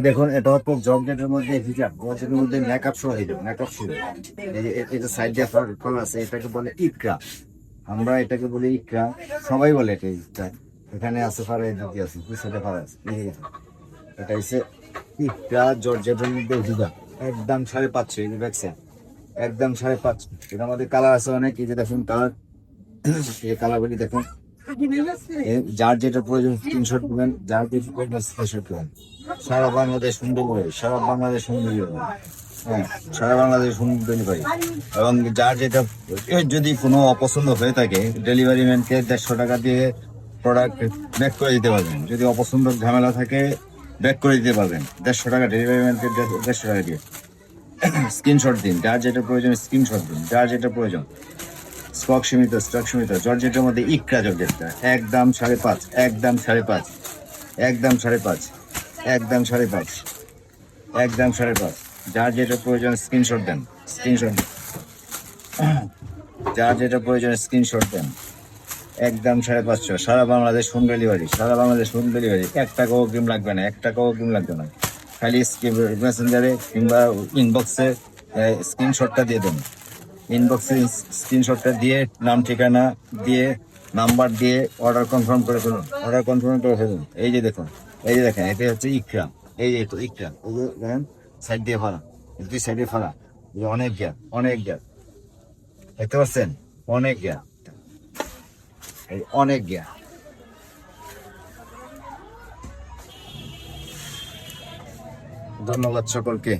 দেখুন এটা হচ্ছে জর্জেটের মধ্যে হিজাব, জর্জেটের মধ্যে মেকআপ সহ হিজাব, মেকআপ সহ। এই যে এটা সাইড দিয়ে ফল আছে, এটাকে বলে ইকরা। আমরা এটাকে বলি ইকরা, সবাই বলে এটা ইকরা। এখানে আছে ফারা, দিদি আছে, পিছনে ফারা আছে। এটা হচ্ছে ইকরা জর্জেটের মধ্যে হিজাব, একদম 550। এই যে দেখছেন, একদম 550। এটা আমাদের কালার আছে অনেক। এই যে দেখুন কালার, এই কালারগুলি দেখুন। যার যেটা প্রয়োজন স্ক্রিনশট দিবেন, যার যেটা প্রয়োজন স্ক্রিনশট দিবেন। সারা বাংলাদেশ হোম ডেলিভারি, সারা বাংলাদেশ হোম ডেলিভারি। হ্যাঁ, সারা বাংলাদেশ হোম ডেলিভারি। এবং যার যেটা যদি কোনো অপছন্দ হয়ে থাকে, ডেলিভারি ম্যানকে 150 টাকা দিয়ে প্রোডাক্ট ব্যাক করে দিতে পারবেন। যদি অপছন্দ ঝামেলা থাকে ব্যাক করে দিতে পারবেন 150 টাকা, ডেলিভারি ম্যানকে 150 টাকা দিয়ে। স্ক্রিনশট দিন, যার যেটা প্রয়োজন স্ক্রিনশট দিন, যার যেটা প্রয়োজন। স্টক সীমিত, স্টক সীমিত। জর্জেটের মধ্যে ইকরা জর্জেটটা একদম 5.5, একদম 5.5, একদম 5.5, একদম 5.5, একদম 5.5। যার যেটা প্রয়োজন স্ক্রিনশট দেন, স্ক্রিনশট দেন। যার যেটা প্রয়োজন স্ক্রিনশট দেন। একদম 550, সারা বাংলাদেশ হোম ডেলিভারি, সারা বাংলাদেশ হোম ডেলিভারি। 1 টাকাও অগ্রিম লাগবে না, 1 টাকাও অগ্রিম লাগবে না। খালি মেসেঞ্জারে কিংবা ইনবক্সে স্ক্রিনশটটা দিয়ে দেন। ইনবক্সে স্ক্রিনশটটা দিয়ে নাম ঠিকানা দিয়ে নাম্বার দিয়ে অর্ডার কনফার্ম করে ফেলুন, অর্ডার কনফার্ম করে ফেলুন। এই যে দেখুন, এই যে দেখেন, এটা হচ্ছে ইকরা। এই যে তো ইকরা, এই যে দেখেন সাইড দিয়ে ফাড়া, 2 সাইডে ফাড়া। অনেক গ্যাপ, অনেক গ্যাপ, দেখতে পাচ্ছেন? অনেক গ্যাপ, এই অনেক গ্যাপ। ধন্যবাদ সকলকে।